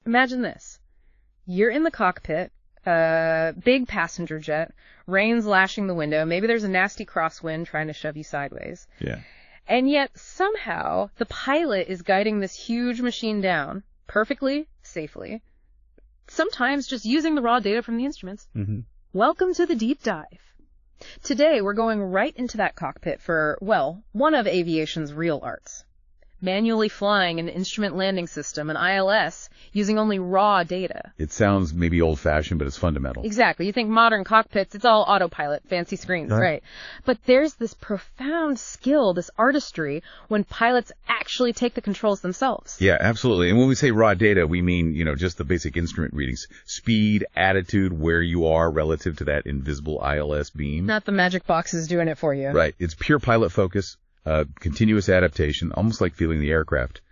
Imagine this. You're in the cockpit, big passenger jet, rain's lashing the window, maybe there's a nasty crosswind trying to shove you sideways. Yeah. And yet, somehow, the pilot is guiding this huge machine down, perfectly, safely, sometimes just using the raw data from the instruments. Mm-hmm. Welcome to the deep dive. Today, we're going right into that cockpit for, well, one of aviation's real arts. Manually flying an instrument landing system, an ILS, using only raw data. It sounds maybe old-fashioned, but it's fundamental. Exactly. You think modern cockpits, it's all autopilot, fancy screens, right? But there's this profound skill, this artistry, when pilots actually take the controls themselves. Yeah, absolutely. And when we say raw data, we mean, just the basic instrument readings. Speed, attitude, where you are relative to that invisible ILS beam. Not the magic boxes doing it for you. Right. It's pure pilot focus. Continuous adaptation, almost like feeling the aircraft.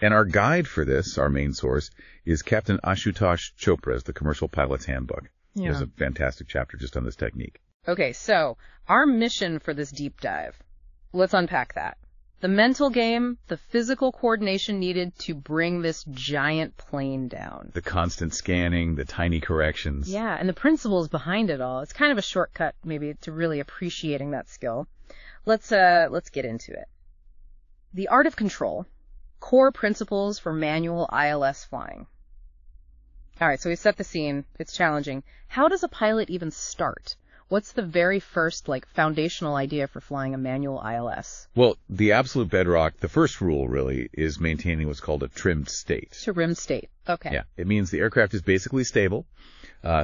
And our guide for this, our main source, is Captain Ashutosh Chopra's The Commercial Pilot's Handbook. Yeah. There's a fantastic chapter just on this technique. Okay, so our mission for this deep dive, let's unpack that. The mental game, the physical coordination needed to bring this giant plane down. The constant scanning, the tiny corrections. Yeah, and the principles behind it all. It's kind of a shortcut, maybe, to really appreciating that skill. Let's get into it. The art of control. Core principles for manual ILS flying. All right, so we set the scene. It's challenging. How does a pilot even start? What's the very first, foundational idea for flying a manual ILS? Well, the absolute bedrock, the first rule, really, is maintaining what's called a trimmed state. Trimmed state. Okay. Yeah, it means the aircraft is basically stable.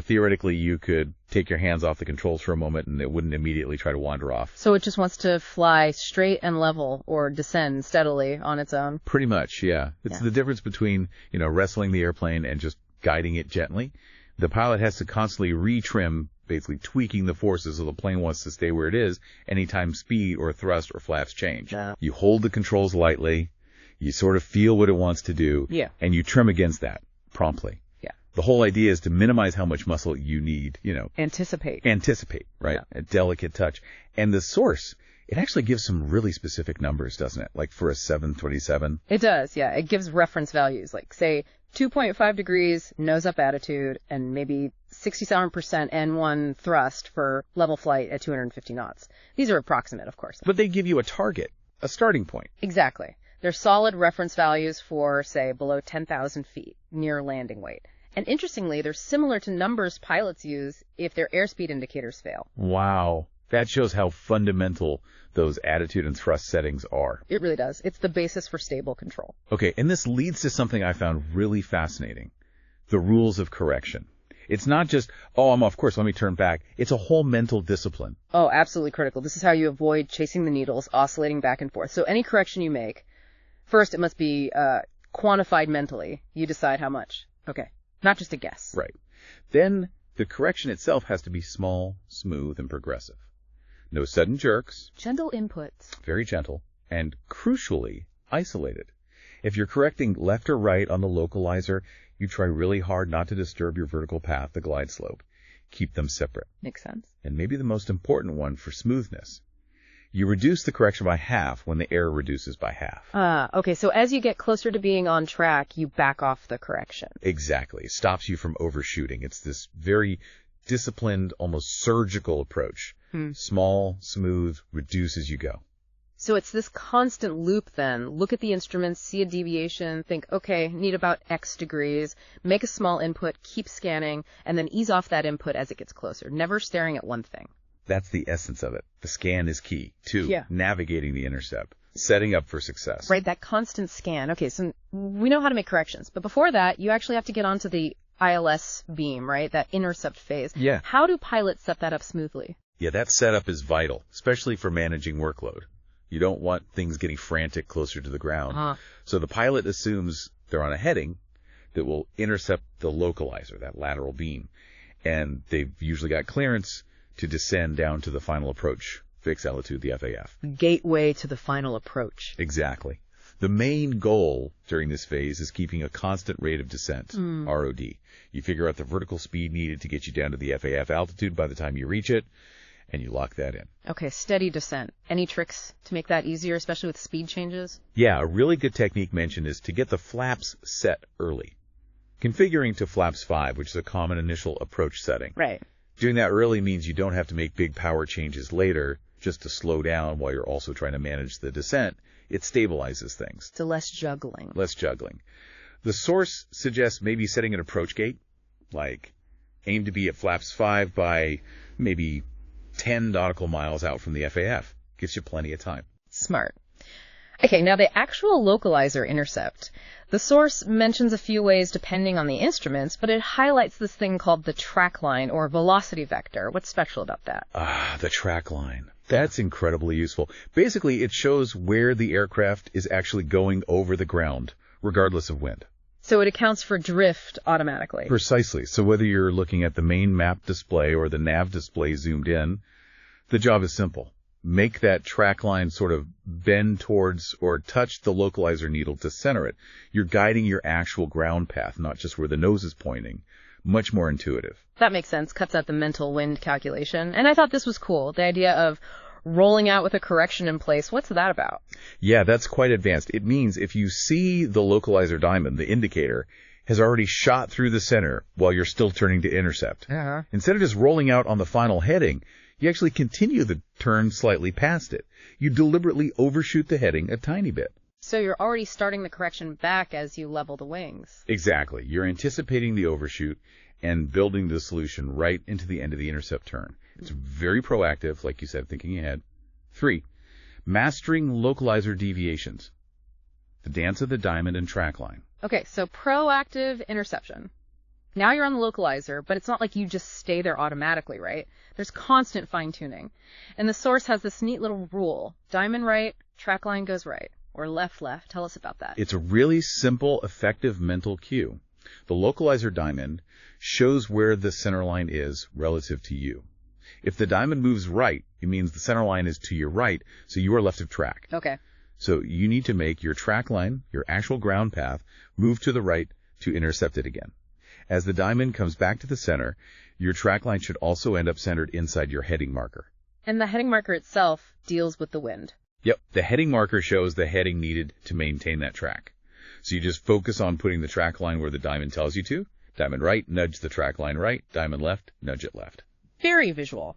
Theoretically, you could take your hands off the controls for a moment and it wouldn't immediately try to wander off. So it just wants to fly straight and level or descend steadily on its own? Pretty much, yeah. It's the difference between, wrestling the airplane and just guiding it gently. The pilot has to constantly retrim, basically tweaking the forces so the plane wants to stay where it is anytime speed or thrust or flaps change. Yeah. You hold the controls lightly, you sort of feel what it wants to do, and you trim against that promptly. The whole idea is to minimize how much muscle you need, Anticipate, right? Yeah. A delicate touch. And the source, it actually gives some really specific numbers, doesn't it? Like for a 727. It does, yeah. It gives reference values, like, say, 2.5 degrees nose-up attitude and maybe 67% N1 thrust for level flight at 250 knots. These are approximate, of course. But they give you a target, a starting point. Exactly. They're solid reference values for, say, below 10,000 feet, near landing weight. And interestingly, they're similar to numbers pilots use if their airspeed indicators fail. Wow. That shows how fundamental those attitude and thrust settings are. It really does. It's the basis for stable control. Okay, and this leads to something I found really fascinating. The rules of correction. It's not just, I'm off course, let me turn back. It's a whole mental discipline. Oh, absolutely critical. This is how you avoid chasing the needles, oscillating back and forth. So any correction you make, first it must be quantified mentally. You decide how much. Okay. Not just a guess. Right. Then the correction itself has to be small, smooth, and progressive. No sudden jerks. Gentle inputs. Very gentle. And crucially, isolated. If you're correcting left or right on the localizer, you try really hard not to disturb your vertical path, the glide slope. Keep them separate. Makes sense. And maybe the most important one for smoothness. You reduce the correction by half when the error reduces by half. Okay, so as you get closer to being on track, you back off the correction. Exactly. It stops you from overshooting. It's this very disciplined, almost surgical approach. Small, smooth, reduce as you go. So it's this constant loop then. Look at the instruments, see a deviation, think, okay, need about X degrees, make a small input, keep scanning, and then ease off that input as it gets closer, never staring at one thing. That's the essence of it. The scan is key, too. Navigating the intercept, setting up for success. Right, that constant scan. Okay, so we know how to make corrections. But before that, you actually have to get onto the ILS beam, right, that intercept phase. Yeah. How do pilots set that up smoothly? Yeah, that setup is vital, especially for managing workload. You don't want things getting frantic closer to the ground. So the pilot assumes they're on a heading that will intercept the localizer, that lateral beam. And they've usually got clearance to descend down to the final approach, fixed altitude, the FAF. Gateway to the final approach. Exactly. The main goal during this phase is keeping a constant rate of descent, ROD. You figure out the vertical speed needed to get you down to the FAF altitude by the time you reach it, and you lock that in. Okay, steady descent. Any tricks to make that easier, especially with speed changes? Yeah, a really good technique mentioned is to get the flaps set early. configuring to flaps 5, which is a common initial approach setting. Right. Doing that early means you don't have to make big power changes later just to slow down while you're also trying to manage the descent. It stabilizes things. So less juggling. Less juggling. The source suggests maybe setting an approach gate, like aim to be at flaps 5 by maybe 10 nautical miles out from the FAF. Gives you plenty of time. Smart. Okay, now the actual localizer intercept. The source mentions a few ways depending on the instruments, but it highlights this thing called the track line or velocity vector. What's special about that? The track line. That's incredibly useful. Basically, it shows where the aircraft is actually going over the ground, regardless of wind. So it accounts for drift automatically. Precisely. So whether you're looking at the main map display or the nav display zoomed in, the job is simple. Make that track line sort of bend towards or touch the localizer needle to center it. You're guiding your actual ground path, not just where the nose is pointing. Much more intuitive. That makes sense. Cuts out the mental wind calculation. And I thought this was cool. The idea of rolling out with a correction in place. What's that about? Yeah, that's quite advanced. It means if you see the localizer diamond, the indicator, has already shot through the center while you're still turning to intercept. Uh-huh. Instead of just rolling out on the final heading, you actually continue the turn slightly past it. You deliberately overshoot the heading a tiny bit. So you're already starting the correction back as you level the wings. Exactly. You're anticipating the overshoot and building the solution right into the end of the intercept turn. It's very proactive, like you said, thinking ahead. 3, mastering localizer deviations. The dance of the diamond and track line. Okay, so proactive interception. Now you're on the localizer, but it's not like you just stay there automatically, right? There's constant fine-tuning. And the source has this neat little rule. Diamond right, track line goes right. Or left. Tell us about that. It's a really simple, effective mental cue. The localizer diamond shows where the center line is relative to you. If the diamond moves right, it means the center line is to your right, so you are left of track. Okay. So you need to make your track line, your actual ground path, move to the right to intercept it again. As the diamond comes back to the center, your track line should also end up centered inside your heading marker. And the heading marker itself deals with the wind. Yep, the heading marker shows the heading needed to maintain that track. So you just focus on putting the track line where the diamond tells you to. Diamond right, nudge the track line right. Diamond left, nudge it left. Very visual.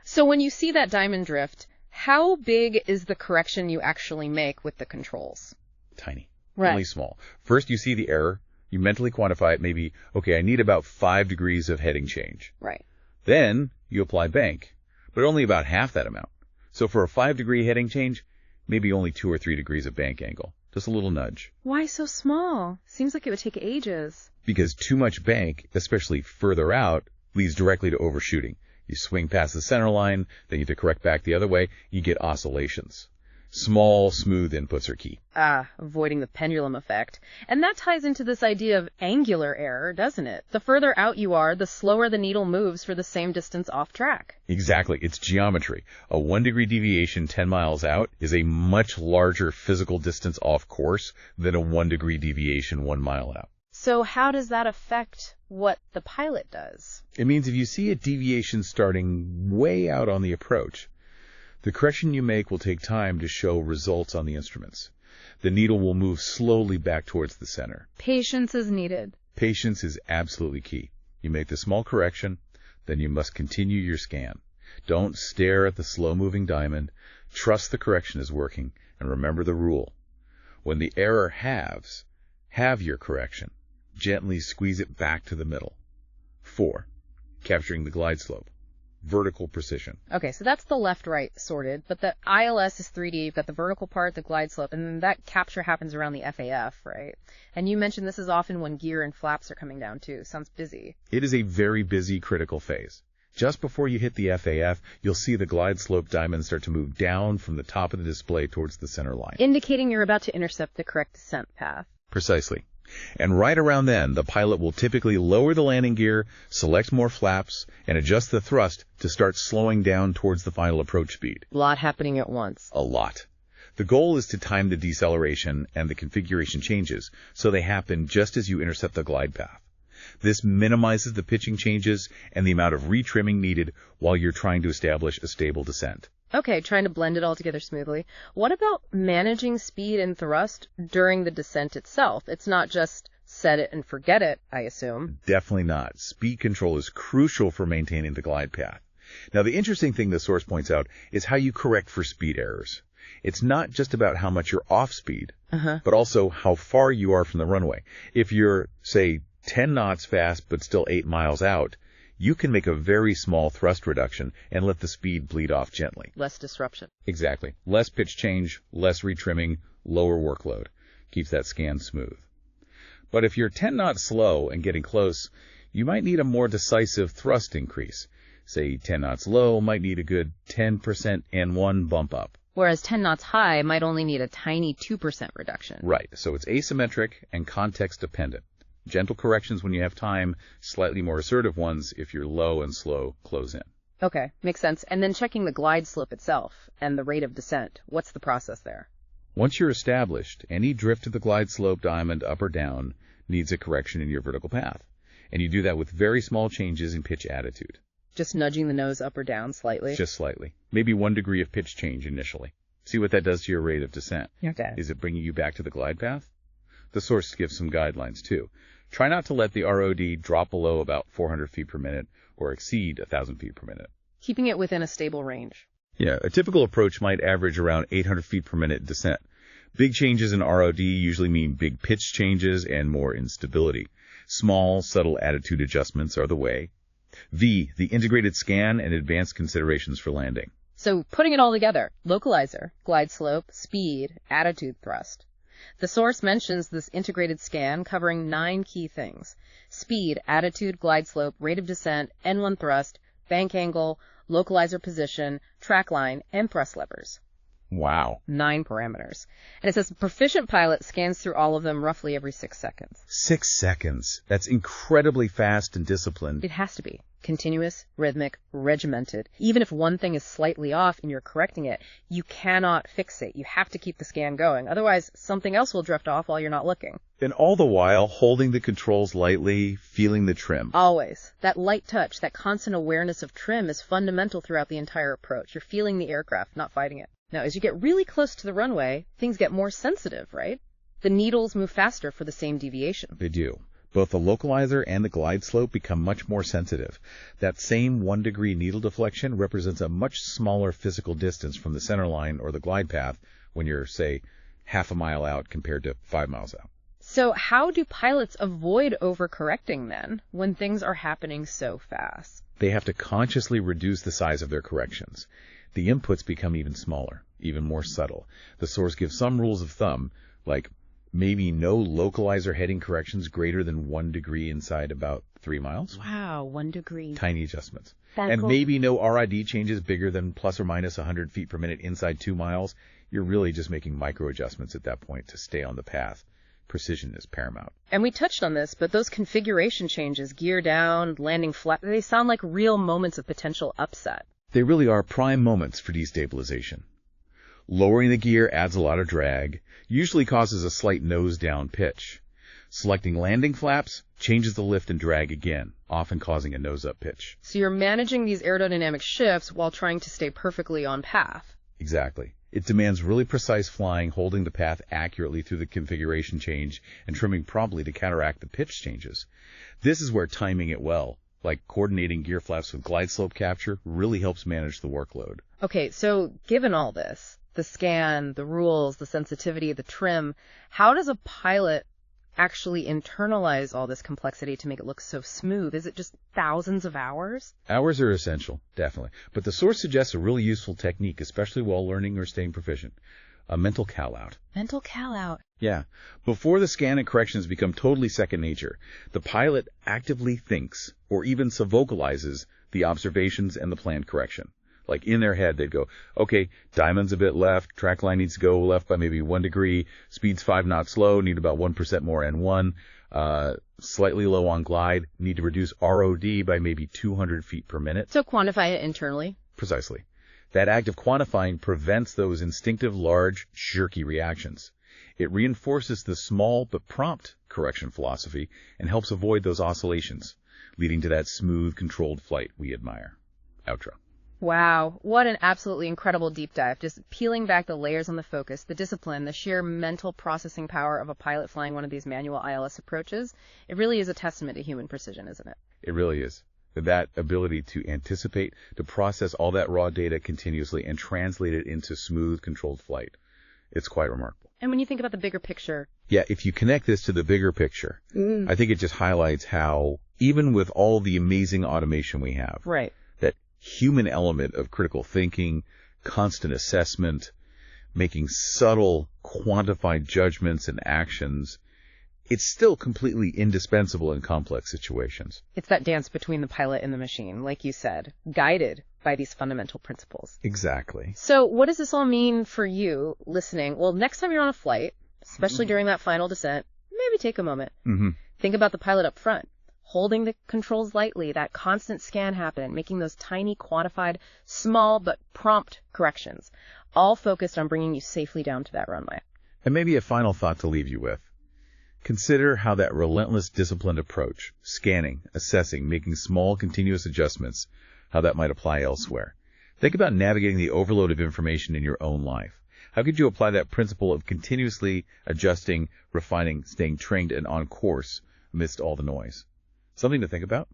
So when you see that diamond drift, how big is the correction you actually make with the controls? Tiny. Right. Really small. First, you see the error. You mentally quantify it. Maybe, okay, I need about 5 degrees of heading change. Right. Then you apply bank, but only about half that amount. So for a 5-degree heading change, maybe only 2 or 3 degrees of bank angle. Just a little nudge. Why so small? Seems like it would take ages. Because too much bank, especially further out, leads directly to overshooting. You swing past the center line, then you have to correct back the other way, you get oscillations. Small, smooth inputs are key. Avoiding the pendulum effect. And that ties into this idea of angular error, doesn't it? The further out you are, the slower the needle moves for the same distance off track. Exactly. It's geometry. A 1-degree deviation 10 miles out is a much larger physical distance off course than a 1-degree deviation 1 mile out. So how does that affect what the pilot does? It means if you see a deviation starting way out on the approach, the correction you make will take time to show results on the instruments. The needle will move slowly back towards the center. Patience is needed. Patience is absolutely key. You make the small correction, then you must continue your scan. Don't stare at the slow-moving diamond. Trust the correction is working, and remember the rule. When the error halves, halve your correction. Gently squeeze it back to the middle. 4. Capturing the glide slope. Vertical precision. Okay, so that's the left-right sorted, but the ILS is 3D. You've got the vertical part, the glide slope, and then that capture happens around the FAF, right? And you mentioned this is often when gear and flaps are coming down too. Sounds busy. It is a very busy, critical phase. Just before you hit the FAF, you'll see the glide slope diamond start to move down from the top of the display towards the center line. Indicating you're about to intercept the correct descent path. Precisely. And right around then, the pilot will typically lower the landing gear, select more flaps, and adjust the thrust to start slowing down towards the final approach speed. A lot happening at once. A lot. The goal is to time the deceleration and the configuration changes so they happen just as you intercept the glide path. This minimizes the pitching changes and the amount of retrimming needed while you're trying to establish a stable descent. Okay, trying to blend it all together smoothly. What about managing speed and thrust during the descent itself? It's not just set it and forget it, I assume. Definitely not. Speed control is crucial for maintaining the glide path. Now, the interesting thing the source points out is how you correct for speed errors. It's not just about how much you're off speed, but also how far you are from the runway. If you're, say, 10 knots fast but still 8 miles out, you can make a very small thrust reduction and let the speed bleed off gently. Less disruption. Exactly. Less pitch change, less retrimming, lower workload. Keeps that scan smooth. But if you're 10 knots slow and getting close, you might need a more decisive thrust increase. Say 10 knots low might need a good 10% N1 bump up. Whereas 10 knots high might only need a tiny 2% reduction. Right. So it's asymmetric and context dependent. Gentle corrections when you have time, slightly more assertive ones if you're low and slow close in. Okay, makes sense. And then checking the glide slope itself and the rate of descent. What's the process there? Once you're established, any drift to the glide slope diamond up or down needs a correction in your vertical path. And you do that with very small changes in pitch attitude. Just nudging the nose up or down slightly? Just slightly. Maybe 1 degree of pitch change initially. See what that does to your rate of descent. Okay. Is it bringing you back to the glide path? The source gives some guidelines too. Try not to let the ROD drop below about 400 feet per minute or exceed 1,000 feet per minute. Keeping it within a stable range. Yeah, a typical approach might average around 800 feet per minute descent. Big changes in ROD usually mean big pitch changes and more instability. Small, subtle attitude adjustments are the way. V, the integrated scan and advanced considerations for landing. So putting it all together, localizer, glide slope, speed, attitude thrust. The source mentions this integrated scan covering 9 key things: speed, attitude, glide slope, rate of descent, N1 thrust, bank angle, localizer position, track line, and thrust levers. Wow. 9 parameters. And it says a proficient pilot scans through all of them roughly every 6 seconds. 6 seconds. That's incredibly fast and disciplined. It has to be. Continuous, rhythmic, regimented. Even if one thing is slightly off and you're correcting it, you cannot fix it. You have to keep the scan going. Otherwise, something else will drift off while you're not looking. And all the while, holding the controls lightly, feeling the trim. Always. That light touch, that constant awareness of trim is fundamental throughout the entire approach. You're feeling the aircraft, not fighting it. Now, as you get really close to the runway, things get more sensitive, right? The needles move faster for the same deviation. They do. Both the localizer and the glide slope become much more sensitive. That same 1 degree needle deflection represents a much smaller physical distance from the center line or the glide path when you're, say, half a mile out compared to 5 miles out. So how do pilots avoid overcorrecting then when things are happening so fast? They have to consciously reduce the size of their corrections. The inputs become even smaller, even more subtle. The source gives some rules of thumb, like maybe no localizer heading corrections greater than 1 degree inside about 3 miles. Wow, 1 degree. Tiny adjustments. That's and cool. Maybe no RID changes bigger than plus or minus 100 feet per minute inside 2 miles. You're really just making micro adjustments at that point to stay on the path. Precision is paramount. And we touched on this, but those configuration changes, gear down, landing flat, they sound like real moments of potential upset. They really are prime moments for destabilization. Lowering the gear adds a lot of drag, usually causes a slight nose-down pitch. Selecting landing flaps changes the lift and drag again, often causing a nose-up pitch. So you're managing these aerodynamic shifts while trying to stay perfectly on path. Exactly. It demands really precise flying, holding the path accurately through the configuration change, and trimming promptly to counteract the pitch changes. This is where timing it well, like coordinating gear flaps with glide slope capture, really helps manage the workload. Okay, so given all this, the scan, the rules, the sensitivity, the trim, how does a pilot actually internalize all this complexity to make it look so smooth? Is it just thousands of hours? Hours are essential, definitely. But the source suggests a really useful technique, especially while learning or staying proficient. A mental call-out. Mental call-out. Yeah. Before the scan and corrections become totally second nature, the pilot actively thinks or even vocalizes the observations and the planned correction. Like in their head, they'd go, okay, diamond's a bit left, track line needs to go left by maybe 1 degree, speed's 5 knots slow, need about 1% more N1, slightly low on glide, need to reduce ROD by maybe 200 feet per minute. So quantify it internally? Precisely. That act of quantifying prevents those instinctive, large, jerky reactions. It reinforces the small but prompt correction philosophy and helps avoid those oscillations, leading to that smooth, controlled flight we admire. Outro. Wow, what an absolutely incredible deep dive. Just peeling back the layers on the focus, the discipline, the sheer mental processing power of a pilot flying one of these manual ILS approaches. It really is a testament to human precision, isn't it? It really is. That ability to anticipate, to process all that raw data continuously and translate it into smooth, controlled flight. It's quite remarkable. And when you think about the bigger picture. Yeah, if you connect this to the bigger picture, I think it just highlights how, even with all the amazing automation we have, right, that human element of critical thinking, constant assessment, making subtle, quantified judgments and actions, it's still completely indispensable in complex situations. It's that dance between the pilot and the machine, like you said, guided by these fundamental principles. Exactly. So what does this all mean for you listening? Well, next time you're on a flight, especially during that final descent, maybe take a moment. Think about the pilot up front, holding the controls lightly, that constant scan happen, making those tiny, quantified, small but prompt corrections, all focused on bringing you safely down to that runway. And maybe a final thought to leave you with. Consider how that relentless, disciplined approach, scanning, assessing, making small, continuous adjustments, how that might apply elsewhere. Think about navigating the overload of information in your own life. How could you apply that principle of continuously adjusting, refining, staying trained and on course amidst all the noise? Something to think about.